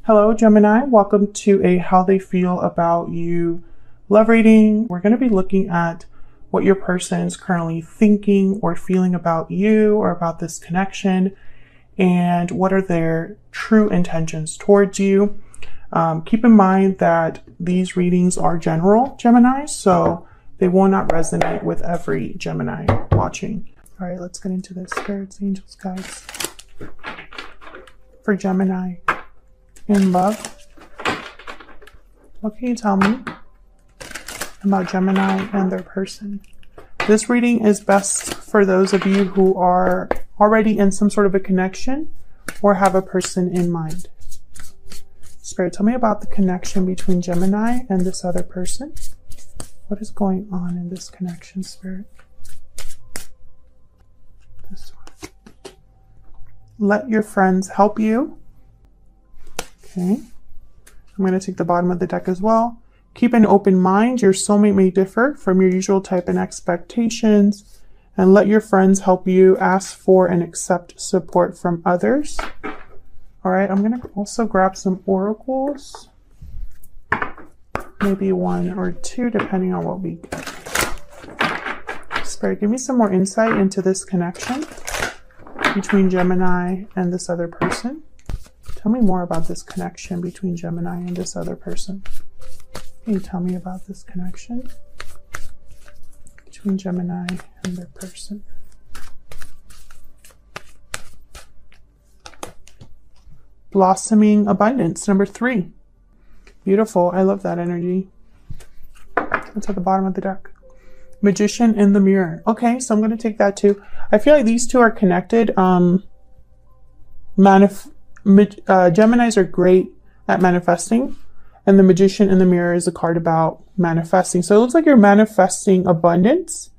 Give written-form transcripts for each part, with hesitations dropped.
Hello, Gemini. Welcome to a How They Feel About You love reading. We're going to be looking at what your person is currently thinking or feeling about you or about this connection, and what are their true intentions towards you. Keep in mind that these readings are general, Gemini, so they will not resonate with every Gemini watching. All right, let's get into this. Spirits, angels, guides. For Gemini in love, what can you tell me about Gemini and their person? This reading is best for those of you who are already in some sort of a connection or have a person in mind. Spirit, tell me about the connection between Gemini and this other person. What is going on in this connection, Spirit? This one. Let your friends help you. Okay. I'm going to take the bottom of the deck as well. Keep an open mind. Your soulmate may differ from your usual type and expectations. And let your friends help you. Ask for and accept support from others. All right. I'm going to also grab some oracles. Maybe one or two, depending on what we get. Spirit, give me some more insight into this connection between Gemini and this other person. Tell me more about this connection between Gemini and this other person. Can you tell me about this connection between Gemini and their person? Blossoming abundance, number 3. Beautiful. I love that energy. It's at the bottom of the deck. Magician in the mirror. Okay, so I'm going to take that too. I feel like these two are connected. Geminis are great at manifesting, and the Magician in the mirror is a card about manifesting. So it looks like you're manifesting abundance.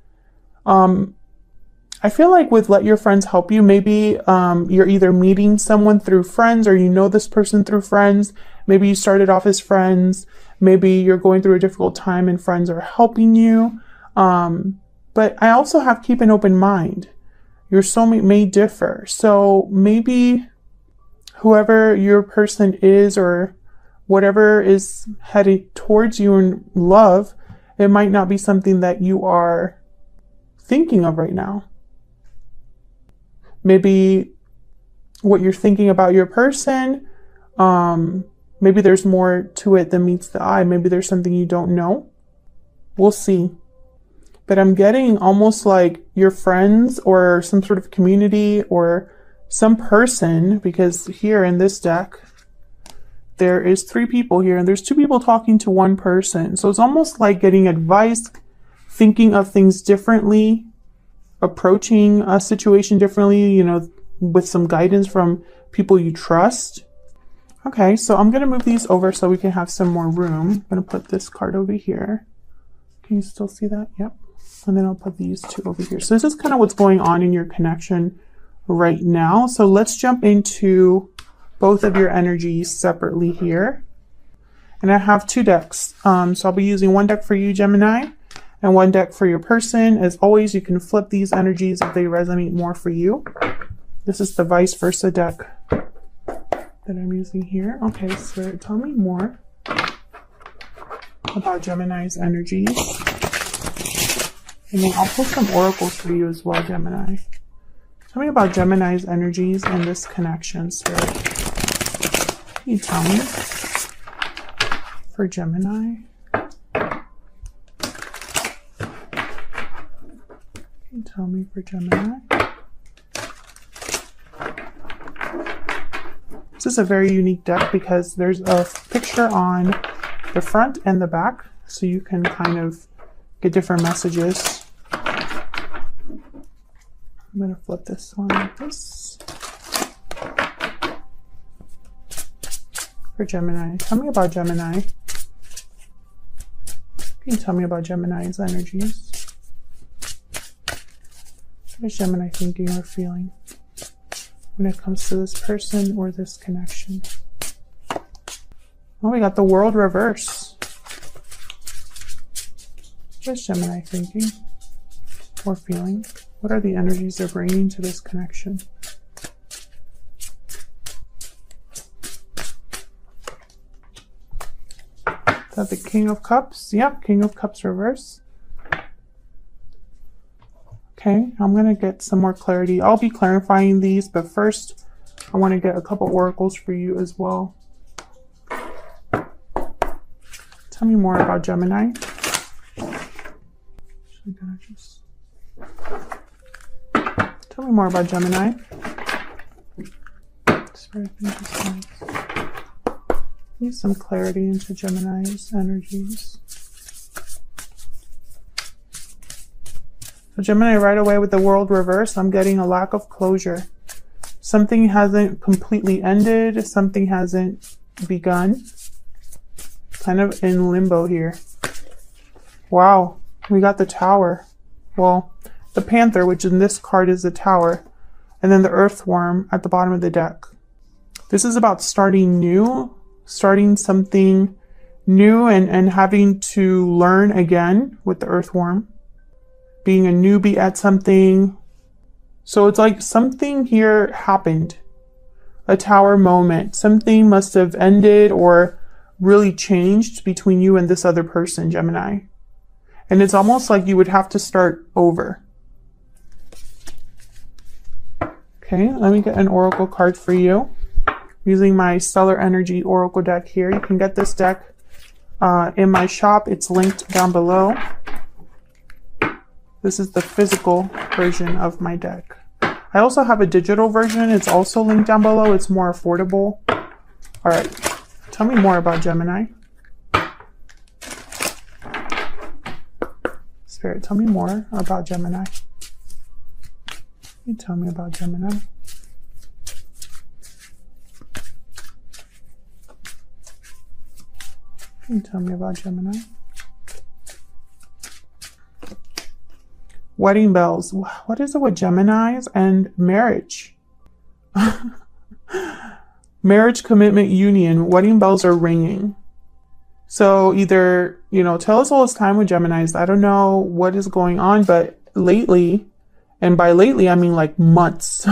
I feel like with let your friends help you, maybe you're either meeting someone through friends or you know this person through friends. Maybe you started off as friends. Maybe you're going through a difficult time and friends are helping you. But I also have keep an open mind. Your soulmate may differ. So maybe whoever your person is or whatever is headed towards you in love, it might not be something that you are thinking of right now. Maybe what you're thinking about your person, maybe there's more to it than meets the eye. Maybe there's something you don't know. We'll see. But I'm getting almost like your friends or some sort of community or some person, because here in this deck, there is 3 people here and there's 2 people talking to one person. So it's almost like getting advice, thinking of things differently, approaching a situation differently, you know, with some guidance from people you trust. Okay, so I'm going to move these over so we can have some more room. I'm going to put this card over here. Can you still see that? Yep. And then I'll put these 2 over here. So this is kind of what's going on in your connection right now. So let's jump into both of your energies separately here. And I have 2 decks. So I'll be using one deck for you, Gemini, and one deck for your person. As always, you can flip these energies if they resonate more for you. This is the vice versa deck that I'm using here. Okay, so tell me more about Gemini's energies. And then I'll pull some oracles for you as well, Gemini. Tell me about Gemini's energies and this connection, Spirit. Can you tell me for Gemini? Can you tell me for Gemini? This is a very unique deck because there's a picture on the front and the back, so you can kind of get different messages. I'm going to flip this one like this. For Gemini. Tell me about Gemini. Can you tell me about Gemini's energies? What is Gemini thinking or feeling when it comes to this person or this connection? Oh, we got the World reverse. What is Gemini thinking or feeling? What are the energies they're bringing to this connection? Is that the King of Cups? Yep, King of Cups reverse. Okay, I'm going to get some more clarity. I'll be clarifying these, but first I want to get a couple oracles for you as well. Tell me more about Gemini. Tell me more about Gemini. Need some clarity into Gemini's energies. So Gemini, right away with the World reverse, I'm getting a lack of closure. Something hasn't completely ended. Something hasn't begun. Kind of in limbo here. Wow. We got the Tower. Well, the Panther, which in this card is the Tower. And then the Earthworm at the bottom of the deck. This is about starting new. Starting something new and having to learn again with the Earthworm. Being a newbie at something. So it's like something here happened. A Tower moment. Something must have ended or really changed between you and this other person, Gemini. And it's almost like you would have to start over. Okay, let me get an oracle card for you. Using my Stellar Energy Oracle deck here. You can get this deck in my shop. It's linked down below. This is the physical version of my deck. I also have a digital version. It's also linked down below. It's more affordable. All right. Tell me more about Gemini. Spirit, tell me more about Gemini. You tell me about Gemini. Can you tell me about Gemini? Wedding bells. What is it with Geminis and marriage? Marriage, commitment, union. Wedding bells are ringing. So either, you know, tell us all this time with Geminis. I don't know what is going on, but lately, and by lately, I mean like months,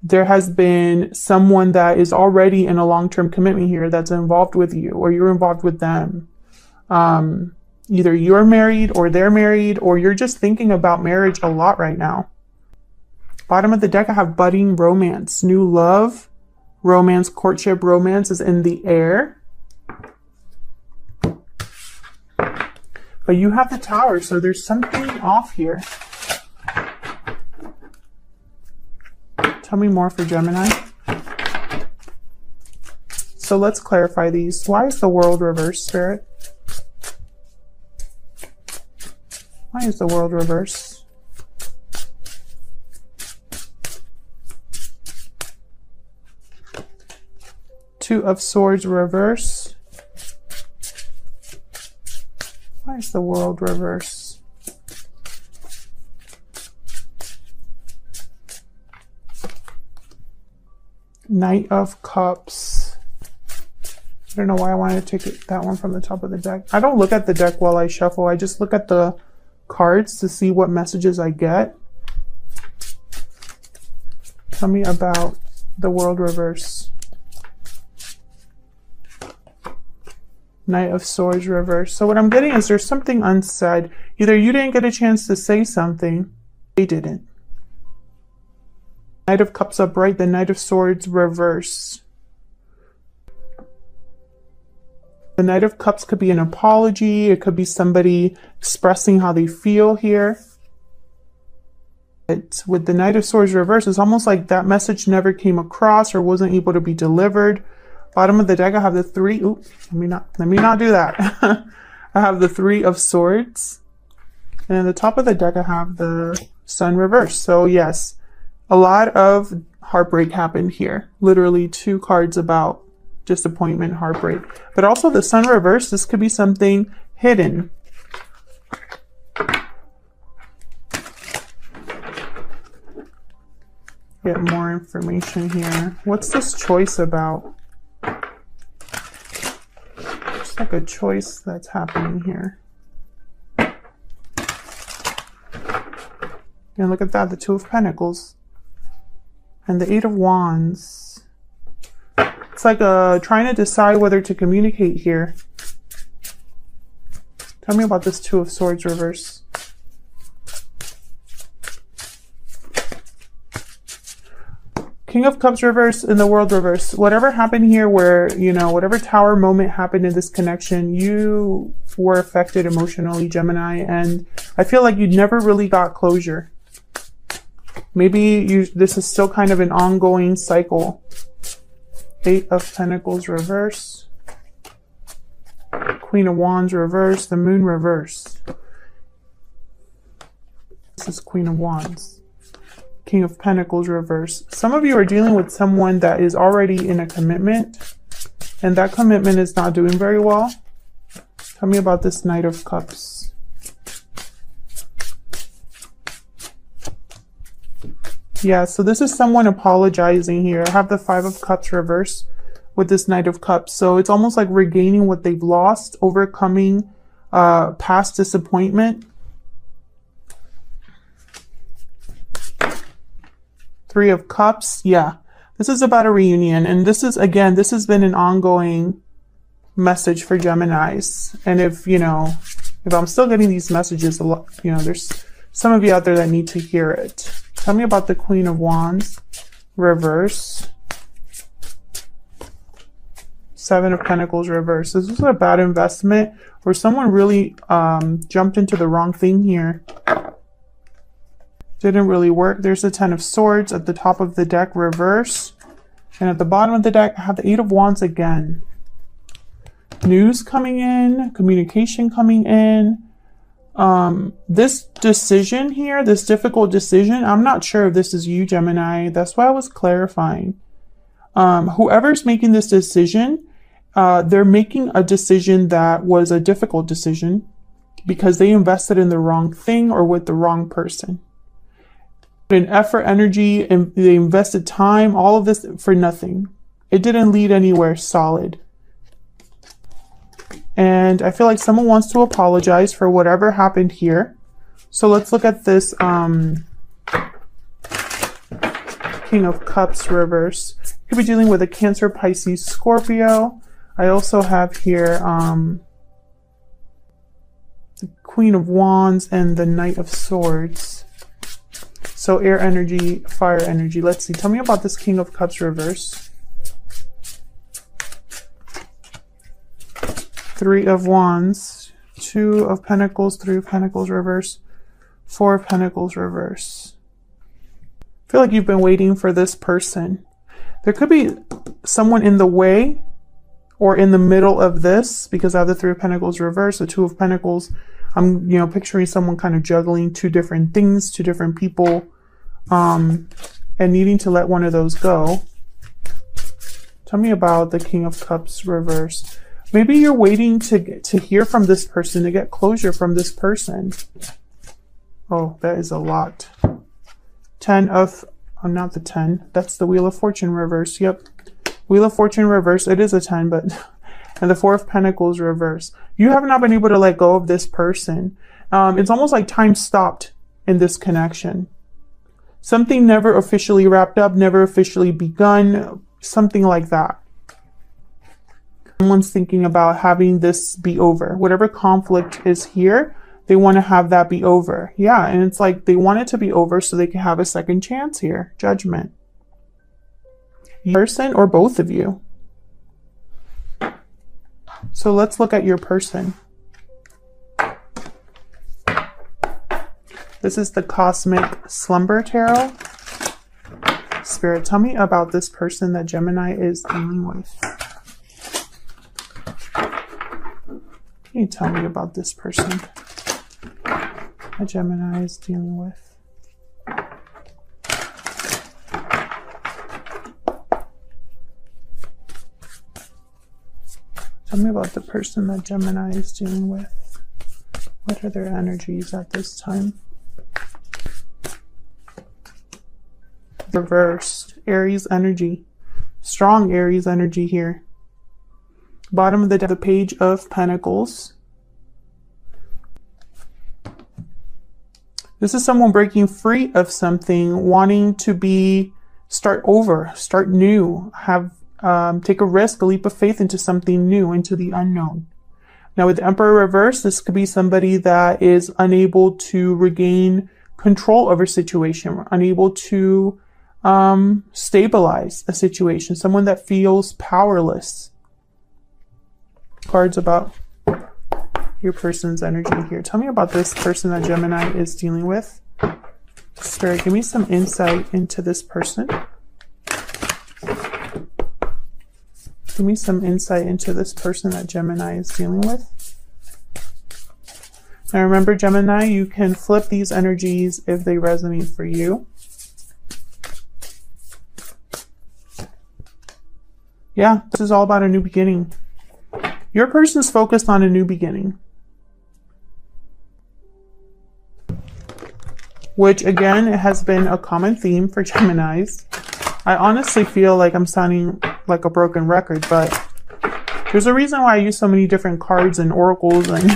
there has been someone that is already in a long-term commitment here that's involved with you, or you're involved with them. Either you're married or they're married, or you're just thinking about marriage a lot right now. Bottom of the deck, I have budding romance, new love, romance, courtship, romance is in the air. But you have the Tower, so there's something off here. Tell me more for Gemini. So let's clarify these. Why is the World reversed, Spirit? Why is the World reversed? Two of Swords reverse. Why is the World reverse? Knight of Cups. I don't know why I wanted to take that one from the top of the deck. I don't look at the deck while I shuffle. I just look at the cards to see what messages I get. Tell me about the World reverse. Knight of Swords reverse. So what I'm getting is there's something unsaid. Either you didn't get a chance to say something, they didn't. Knight of Cups upright, the Knight of Swords reverse. The Knight of Cups could be an apology. It could be somebody expressing how they feel here. With the Knight of Swords reverse, it's almost like that message never came across or wasn't able to be delivered. Bottom of the deck, I have the three. Ooh, let me not do that. I have the Three of Swords. And at the top of the deck, I have the Sun reverse. So yes, a lot of heartbreak happened here. Literally 2 cards about disappointment, heartbreak. But also the Sun reverse, this could be something hidden. Get more information here. What's this choice about? It's like a choice that's happening here. And look at that, the Two of Pentacles. And the Eight of Wands. It's like trying to decide whether to communicate here. Tell me about this Two of Swords reverse. King of Cups reverse and the World reverse. Whatever happened here where, you know, whatever tower moment happened in this connection, you were affected emotionally, Gemini. And I feel like you never really got closure. Maybe this is still kind of an ongoing cycle. Eight of Pentacles reverse. Queen of Wands reverse. The Moon reverse. This is Queen of Wands. King of Pentacles reverse. Some of you are dealing with someone that is already in a commitment, and that commitment is not doing very well. Tell me about this Knight of Cups. Yeah, so this is someone apologizing here. I have the Five of Cups reverse with this Knight of Cups. So it's almost like regaining what they've lost, overcoming past disappointment. Three of Cups. Yeah, this is about a reunion. And this is, again, this has been an ongoing message for Geminis. And if, you know, if I'm still getting these messages a lot, you know, there's some of you out there that need to hear it. Tell me about the Queen of Wands reverse. Seven of Pentacles reverse. This was a bad investment where someone really jumped into the wrong thing here. Didn't really work. There's the Ten of Swords at the top of the deck reverse. And at the bottom of the deck, I have the Eight of Wands again. News coming in, communication coming in. This decision here, this difficult decision, I'm not sure if this is you, Gemini. That's why I was clarifying. Whoever's making this decision, they're making a decision that was a difficult decision because they invested in the wrong thing or with the wrong person. In effort, energy, and they invested time, all of this for nothing. It didn't lead anywhere solid. And I feel like someone wants to apologize for whatever happened here. So let's look at this King of Cups reverse. You could be dealing with a Cancer, Pisces, Scorpio. I also have here the Queen of Wands and the Knight of Swords. So air energy, fire energy. Let's see. Tell me about this King of Cups reverse. Three of Wands, Two of Pentacles, Three of Pentacles reverse, Four of Pentacles reverse. I feel like you've been waiting for this person. There could be someone in the way or in the middle of this because I have the Three of Pentacles reverse, the Two of Pentacles. I'm, you know, picturing someone kind of juggling two different things, two different people, and needing to let one of those go. Tell me about the King of Cups reverse. Maybe you're waiting to hear from this person, to get closure from this person. Oh, that is a lot. Ten of, oh, not the 10. That's the Wheel of Fortune reverse. Yep. Wheel of Fortune reverse. It is a 10, but... And the Four of Pentacles reverse. You have not been able to let go of this person. It's almost like time stopped in this connection. Something never officially wrapped up, never officially begun, something like that. Someone's thinking about having this be over. Whatever conflict is here, they want to have that be over. Yeah, and it's like they want it to be over so they can have a second chance here. Judgment. Person or both of you. So let's look at your person. This is the Cosmic Slumber Tarot. Spirit, tell me about this person that Gemini is dealing with. Can you tell me about this person that Gemini is dealing with? Tell me about the person that Gemini is dealing with. What are their energies at this time? Reversed. Aries energy. Strong Aries energy here. Bottom of the deck, the Page of Pentacles. This is someone breaking free of something, wanting to start over, start new, have take a risk, a leap of faith into something new, into the unknown. Now with the Emperor reverse, this could be somebody that is unable to regain control over situation, unable to stabilize a situation, someone that feels powerless. Cards about your person's energy here. Tell me about this person that Gemini is dealing with. Spirit, give me some insight into this person. Give me some insight into this person that Gemini is dealing with. Now remember, Gemini, you can flip these energies if they resonate for you. Yeah, this is all about a new beginning. Your person's focused on a new beginning. Which, again, it has been a common theme for Geminis. I honestly feel like I'm sounding like a broken record, but there's a reason why I use so many different cards and oracles and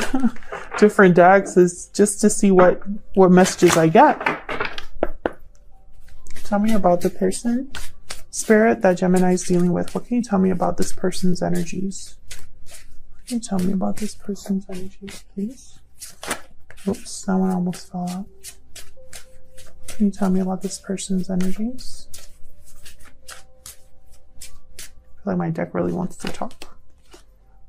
different decks, is just to see what messages I get. Tell me about the person, Spirit, that Gemini is dealing with. What can you tell me about this person's energies? What can you tell me about this person's energies, please? Oops, that one almost fell out. Can you tell me about this person's energies? I feel like my deck really wants to talk.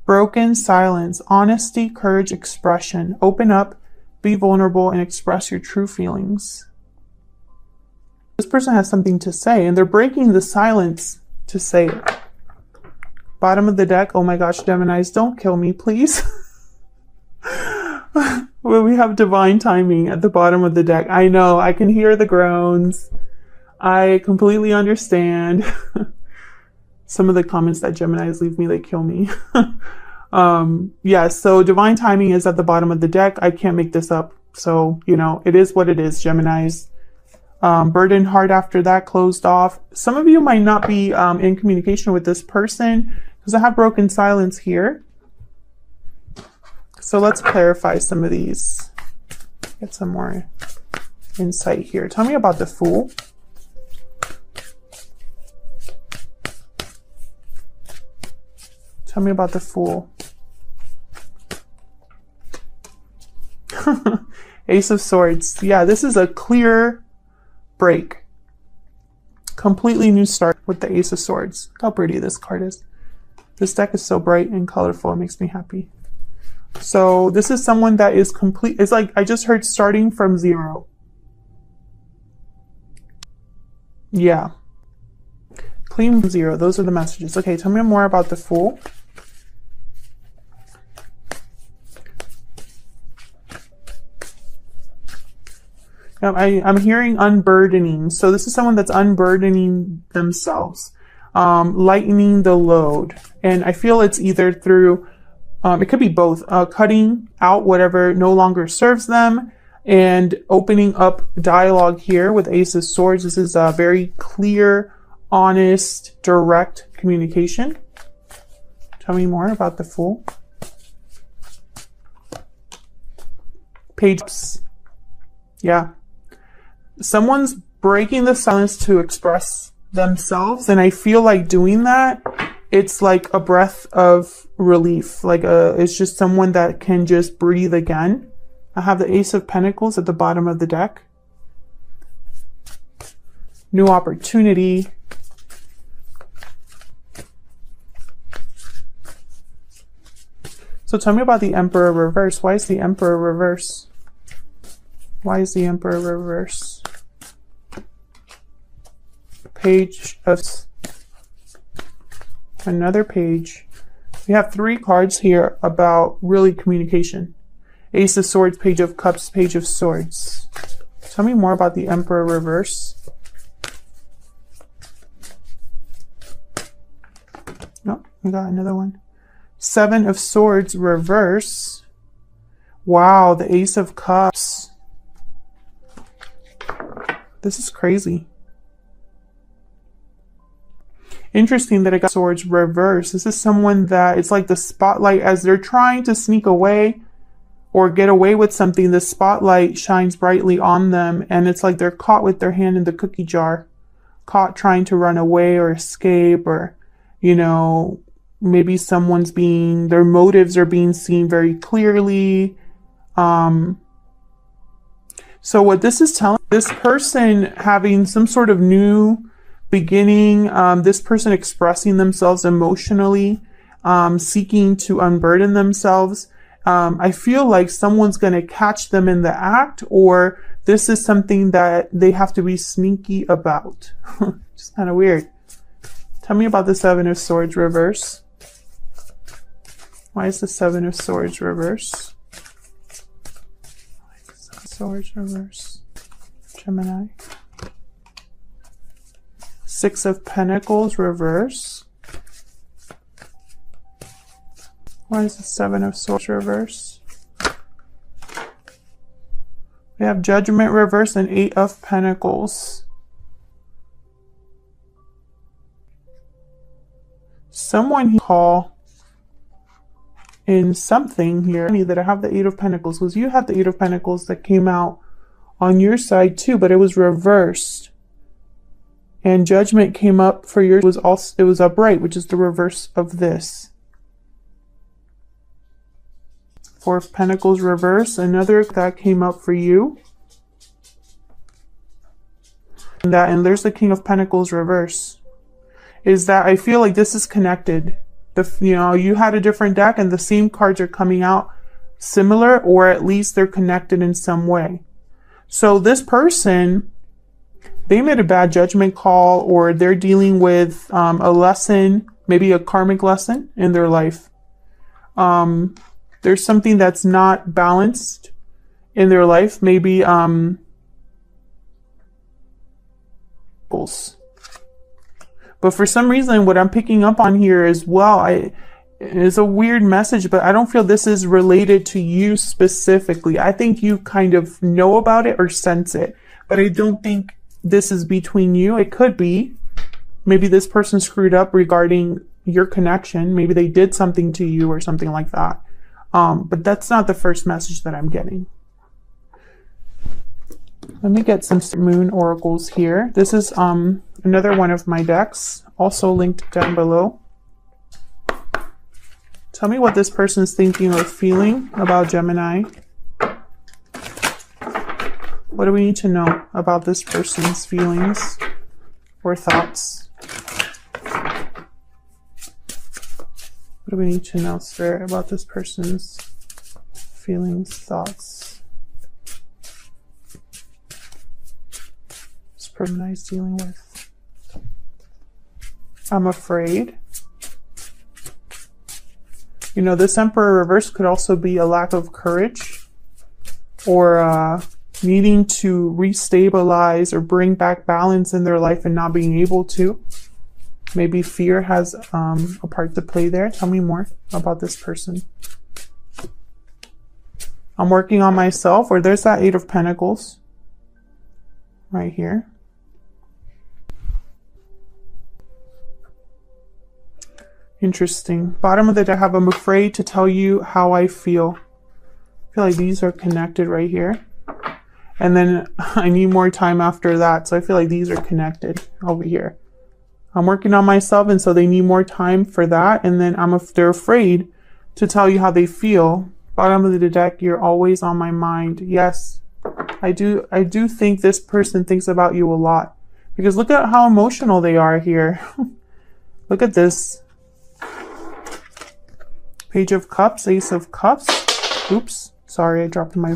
Broken silence, honesty, courage, expression. Open up, be vulnerable, and express your true feelings. This person has something to say, and they're breaking the silence to say it. Bottom of the deck, oh my gosh, Geminis, don't kill me, please. Well, we have divine timing at the bottom of the deck. I know, I can hear the groans. I completely understand. Some of the comments that Geminis leave me, they kill me. Yeah, so divine timing is at the bottom of the deck. I can't make this up. So, you know, it is what it is, Geminis. Burdened heart after that, closed off. Some of you might not be in communication with this person because I have broken silence here. So let's clarify some of these. Get some more insight here. Tell me about the Fool. Tell me about the Fool. Ace of Swords. Yeah, this is a clear break. Completely new start with the Ace of Swords. Look how pretty this card is. This deck is so bright and colorful. It makes me happy. So this is someone that is complete. It's like I just heard starting from zero. Yeah. Clean from zero. Those are the messages. Okay, tell me more about the Fool. I'm hearing unburdening. So this is someone that's unburdening themselves, lightening the load. And I feel it's either through, it could be both, cutting out whatever no longer serves them and opening up dialogue here with Ace of Swords. This is a very clear, honest, direct communication. Tell me more about the Fool. Page. Yeah. Someone's breaking the silence to express themselves, and I feel like doing that, it's like a breath of relief. Like it's just someone that can just breathe again. I have the Ace of Pentacles at the bottom of the deck. New opportunity. So tell me about the Emperor reverse. Why is the Emperor reverse? Why is the Emperor reverse? Page of... Another page. We have 3 cards here about really communication. Ace of Swords, Page of Cups, Page of Swords. Tell me more about the Emperor reverse. No, we got another one. 7 of Swords reverse. Wow, the Ace of Cups. This is crazy. Interesting that I got Swords reverse. This is someone that it's like the spotlight as they're trying to sneak away or get away with something. The spotlight shines brightly on them and it's like they're caught with their hand in the cookie jar, caught trying to run away or escape or, you know, maybe their motives are being seen very clearly. So what this is telling, this person having some sort of new beginning, this person expressing themselves emotionally, seeking to unburden themselves. I feel like someone's going to catch them in the act, or this is something that they have to be sneaky about. It's kind of weird. Tell me about the Seven of Swords reverse. Why is the Seven of Swords reverse? Swords reverse. Gemini. Six of Pentacles reverse. Why is the Seven of Swords reverse? We have Judgment reverse and Eight of Pentacles. Someone call in something here. That I have the Eight of Pentacles, because you have the Eight of Pentacles that came out on your side too, but it was reversed. And Judgment came up for yours. It was upright, which is the reverse of this. Four of Pentacles reverse, another that came up for you. And there's the King of Pentacles reverse. Is that I feel like this is connected. You had a different deck and the same cards are coming out similar, or at least they're connected in some way. So this person, they made a bad judgment call, or they're dealing with a lesson, maybe a karmic lesson in their life. There's something that's not balanced in their life. Maybe but for some reason, what I'm picking up on here as well, it's a weird message, but I don't feel this is related to you specifically. I think you kind of know about it or sense it, but I don't think this is between you. It could be. Maybe this person screwed up regarding your connection. Maybe they did something to you or something like that. But that's not the first message that I'm getting. Let me get some moon oracles here. This is another one of my decks, also linked down below. Tell me what this person's thinking or feeling about Gemini. What do we need to know about this person's feelings or thoughts? What do we need to know, Spirit, about this person's feelings, thoughts? This person I'm dealing with. I'm afraid. This Emperor reverse could also be a lack of courage, or needing to restabilize or bring back balance in their life and not being able to. Maybe fear has a part to play there. Tell me more about this person. I'm working on myself, or there's that Eight of Pentacles right here. Interesting. Bottom of the deck, I'm afraid to tell you how I feel. I feel like these are connected right here. And then I need more time after that. So I feel like these are connected over here. I'm working on myself, and so they need more time for that. And then they're afraid to tell you how they feel. Bottom of the deck, you're always on my mind. Yes, I do think this person thinks about you a lot, because look at how emotional they are here. Look at this. Page of Cups, Ace of Cups. Oops, sorry, I dropped my